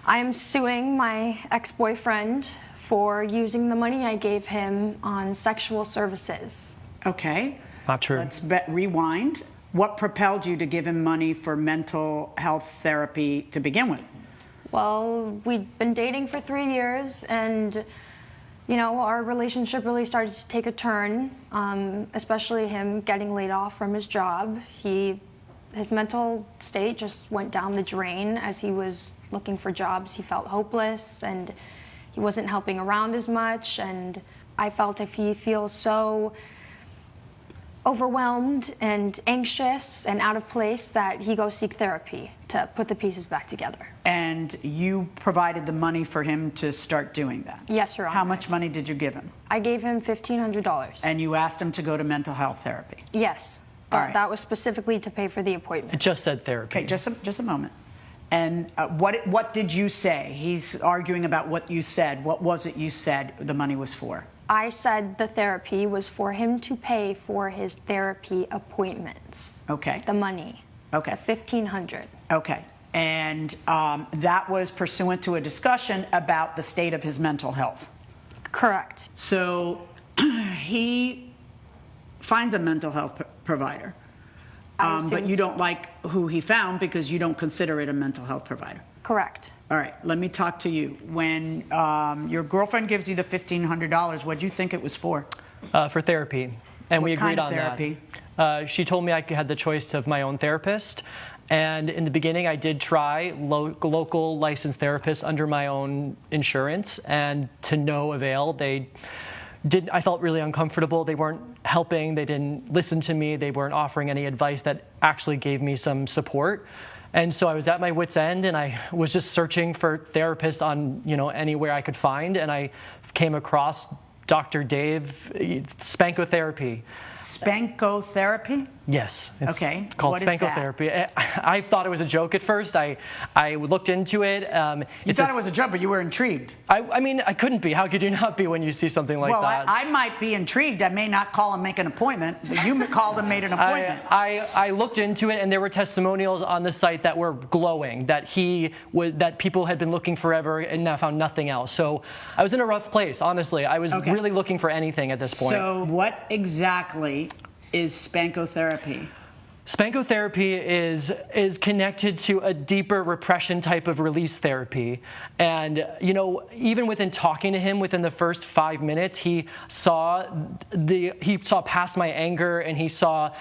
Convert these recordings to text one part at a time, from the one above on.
I am suing my ex-boyfriend for using the money I gave him on sexual services. Okay. Not true. Let's rewind. What propelled you to give him money for mental health therapy to begin with? Well, we'd been dating for 3 years, and our relationship really started to take a turn, especially him getting laid off from his job. His mental state just went down the drain as he was looking for jobs. He felt hopeless, and he wasn't helping around as much, and I felt if he feels so overwhelmed and anxious and out of place that he go seek therapy to put the pieces back together. And you provided the money for him to start doing that? Yes, Your Honor. How much money did you give him? I gave him $1,500. And you asked him to go to mental health therapy? Yes. All right. That was specifically to pay for the appointment. It just said therapy. Okay, just a moment. And what did you say? He's arguing about what you said. What was it you said the money was for? I said the therapy was for him to pay for his therapy appointments. Okay. The money. Okay. The $1,500. Okay. And that was pursuant to a discussion about the state of his mental health. Correct. So he finds a mental health provider, but you don't like who he found because you don't consider it a mental health provider. Correct. All right, let me talk to you. When your girlfriend gives you the $1,500, what do you think it was for? For therapy, and we agreed on therapy? that. She told me I had the choice of my own therapist, and in the beginning I did try local licensed therapists under my own insurance, and to no avail. I felt really uncomfortable. They weren't helping. They didn't listen to me. They weren't offering any advice that actually gave me some support. And so I was at my wit's end, and I was just searching for therapists on anywhere I could find, and I came across Dr. Dave, spankotherapy. Spankotherapy? Yes. It's okay. called what spankotherapy. I thought it was a joke at first. I looked into it. You thought it was a joke, but you were intrigued. I mean, I couldn't be. How could you not be when you see something like that? Well, I might be intrigued. I may not call and make an appointment, but you called and made an appointment. I looked into it, and there were testimonials on the site that were glowing, that people had been looking forever and now found nothing else. So I was in a rough place, honestly. I was really looking for anything at this point. So what exactly is spankotherapy? Spankotherapy is connected to a deeper repression type of release therapy. And, even within talking to him within the first 5 minutes, he saw past my anger, and he saw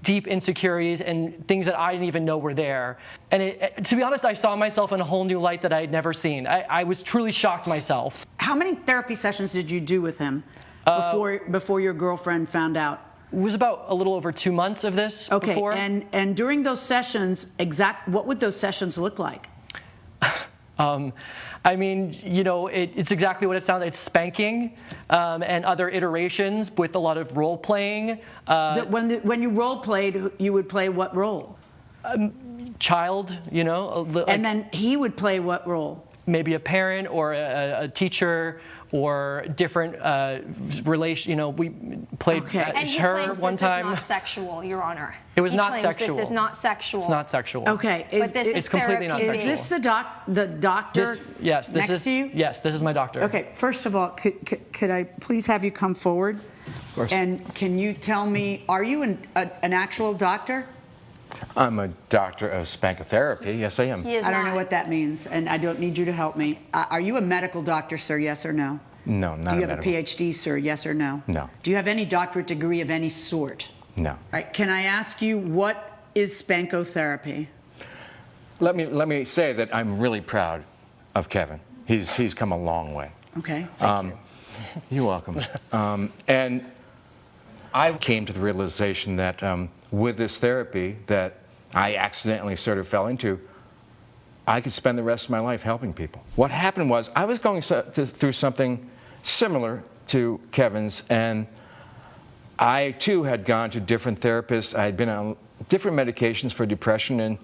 deep insecurities and things that I didn't even know were there. And to be honest, I saw myself in a whole new light that I had never seen. I was truly shocked myself. How many therapy sessions did you do with him before your girlfriend found out? It was about a little over 2 months of this before. And during those sessions, what would those sessions look like? I mean, it's exactly what it sounds like. It's spanking and other iterations with a lot of role playing. When you role played, you would play what role? Child, And then he would play what role? Maybe a parent or a teacher or different relation. We played her one time. This is not sexual, Your Honor. It was not sexual. This is not sexual. It's not sexual. Okay. But this is completely not sexual. Is this the doctor next to you? Yes, this is my doctor. Okay. First of all, could I please have you come forward? Of course. And can you tell me, are you an actual doctor? I'm a doctor of spankotherapy. Yes, I am. I don't know what that means, and I don't need you to help me. Are you a medical doctor, sir? Yes or no? No, not a medical. Do you have a PhD, sir? Yes or no? No. Do you have any doctorate degree of any sort? No. All right. Can I ask you, what is spankotherapy? Let me say that I'm really proud of Kevin. He's come a long way. Okay. Thank you. You're welcome. And I came to the realization that with this therapy that I accidentally sort of fell into, I could spend the rest of my life helping people. What happened was I was going through something similar to Kevin's, and I too had gone to different therapists. I had been on different medications for depression, and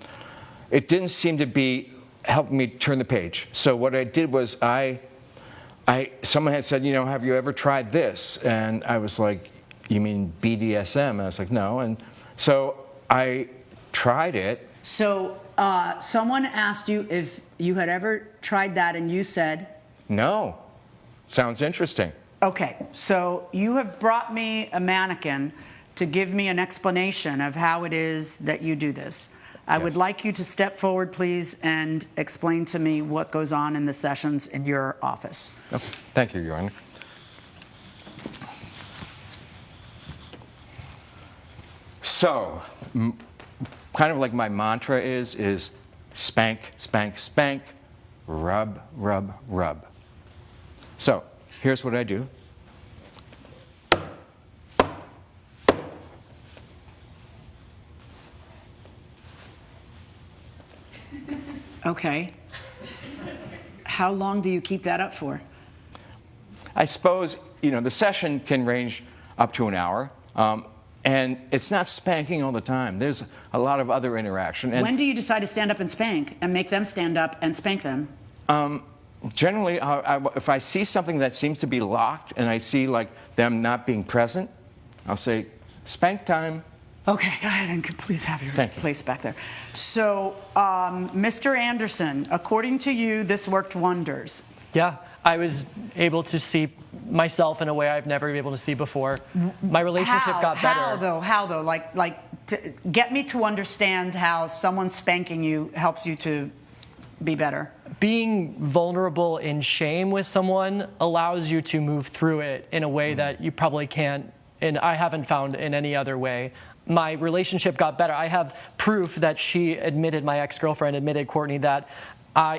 it didn't seem to be helping me turn the page. So what I did was someone had said, have you ever tried this? And I was like, you mean BDSM? And I was like, no. And so I tried it. So someone asked you if you had ever tried that, and you said, No. Sounds interesting. okay, so you have brought me a mannequin to give me an explanation of how it is that you do this. I would like you to step forward, please, and explain to me what goes on in the sessions in your office. Okay. Thank you, Your Honor. So, kind of like my mantra is spank, spank, spank, rub, rub, rub. So, here's what I do. Okay. How long do you keep that up for? I suppose, the session can range up to an hour. And it's not spanking all the time. There's a lot of other interaction. And when do you decide to stand up and spank and make them stand up and spank them? Generally, if I see something that seems to be locked and I see like them not being present, I'll say, spank time. Okay, go ahead and please have your Thank you. place back there. So, Mr. Anderson, according to you, this worked wonders. Yeah, I was able to see myself in a way I've never been able to see before. My relationship got better. How though? Get me to understand how someone spanking you helps you to be better. Being vulnerable in shame with someone allows you to move through it in a way that you probably can't, and I haven't found in any other way. My relationship got better. I have proof that my ex-girlfriend admitted, Courtney, that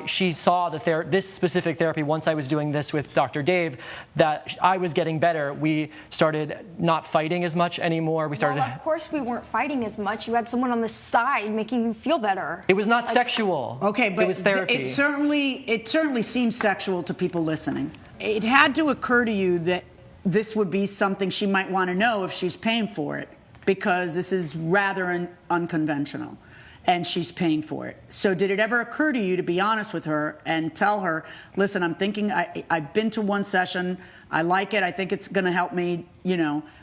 she saw this specific therapy once I was doing this with Dr. Dave, that I was getting better. We started not fighting as much anymore. Well, of course we weren't fighting as much. You had someone on the side making you feel better. It was not sexual. Okay, but it was therapy. It certainly seems sexual to people listening. It had to occur to you that this would be something she might want to know if she's paying for it, because this is rather unconventional. And she's paying for it. So did it ever occur to you to be honest with her and tell her, listen, I'm thinking, I've been to one session, I like it, I think it's gonna help me,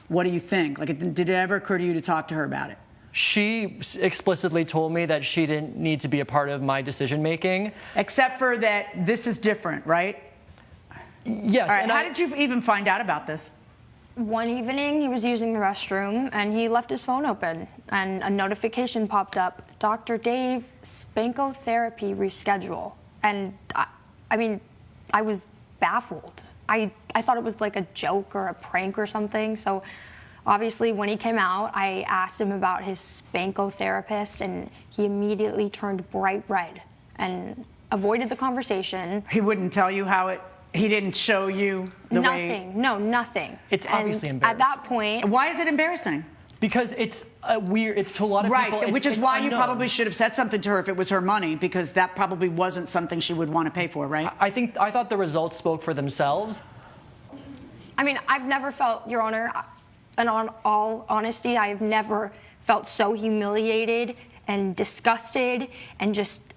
what do you think? Did it ever occur to you to talk to her about it? She explicitly told me that she didn't need to be a part of my decision making. Except for that this is different, right? Yes. All right, how did you even find out about this? One evening, he was using the restroom, and he left his phone open, and a notification popped up, Dr. Dave, spankotherapy reschedule. And I was baffled. I thought it was like a joke or a prank or something. So obviously, when he came out, I asked him about his spankotherapist, and he immediately turned bright red and avoided the conversation. He wouldn't tell you he didn't show you the way? Nothing. No, nothing. It's obviously embarrassing. At that point... Why is it embarrassing? Because it's weird. It's to a lot of people. Right, which is why unknown. You probably should have said something to her if it was her money, because that probably wasn't something she would want to pay for, right? I thought the results spoke for themselves. I've never felt, Your Honor, in all honesty, I've never felt so humiliated and disgusted and just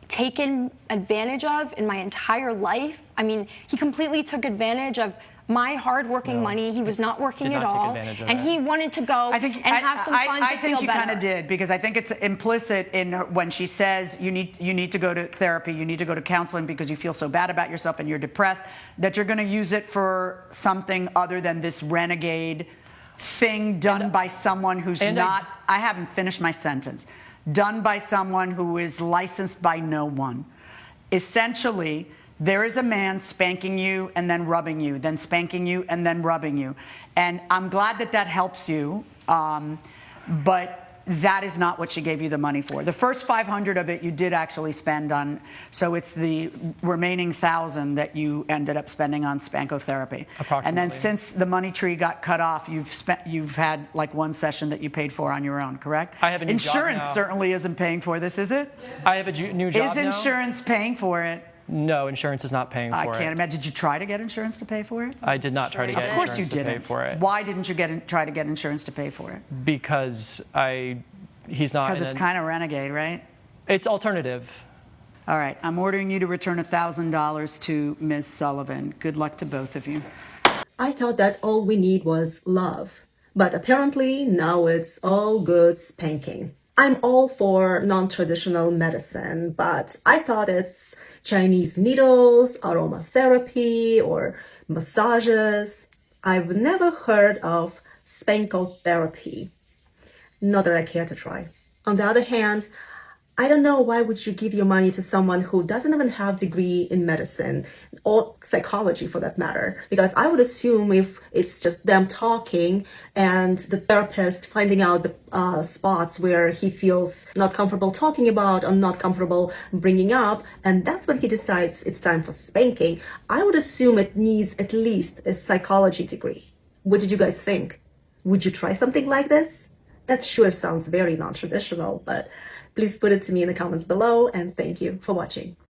taken advantage of in my entire life. He completely took advantage of my hard-working money. He was not working at all, and he wanted to go and have some fun to feel better. I think you kind of did, because I think it's implicit in when she says you need to go to therapy, you need to go to counseling because you feel so bad about yourself and you're depressed, that you're going to use it for something other than this renegade thing done by someone who's not. I haven't finished my sentence. Done by someone who is licensed by no one. Essentially, there is a man spanking you and then rubbing you, then spanking you and then rubbing you. And I'm glad that helps you, but that is not what she gave you the money for. The first $500 of it you did actually spend on, so it's the remaining $1,000 that you ended up spending on spankotherapy. Approximately. And then since the money tree got cut off, you've had like one session that you paid for on your own, correct? I have a new job Insurance now. Certainly isn't paying for this, is it? I have a new job Is now. insurance paying for it? No, insurance is not paying for it. I can't imagine. Did you try to get insurance to pay for it? I did not try to get Of course you insurance to pay didn't. for it. Why didn't you try to get insurance to pay for it? Because he's not. Because it's kind of renegade, right? It's alternative. All right, I'm ordering you to return $1,000 to Ms. Sullivan. Good luck to both of you. I thought that all we need was love, but apparently now it's all good spanking. I'm all for non-traditional medicine, but I thought it's Chinese needles, aromatherapy, or massages. I've never heard of spankotherapy. Not that I care to try. On the other hand, I don't know why would you give your money to someone who doesn't even have degree in medicine or psychology for that matter, because I would assume if it's just them talking and the therapist finding out the spots where he feels not comfortable talking about or not comfortable bringing up, and that's when he decides it's time for spanking, I would assume it needs at least a psychology degree. What did you guys think? Would you try something like this? That sure sounds very non-traditional, but please put it to me in the comments below, and thank you for watching.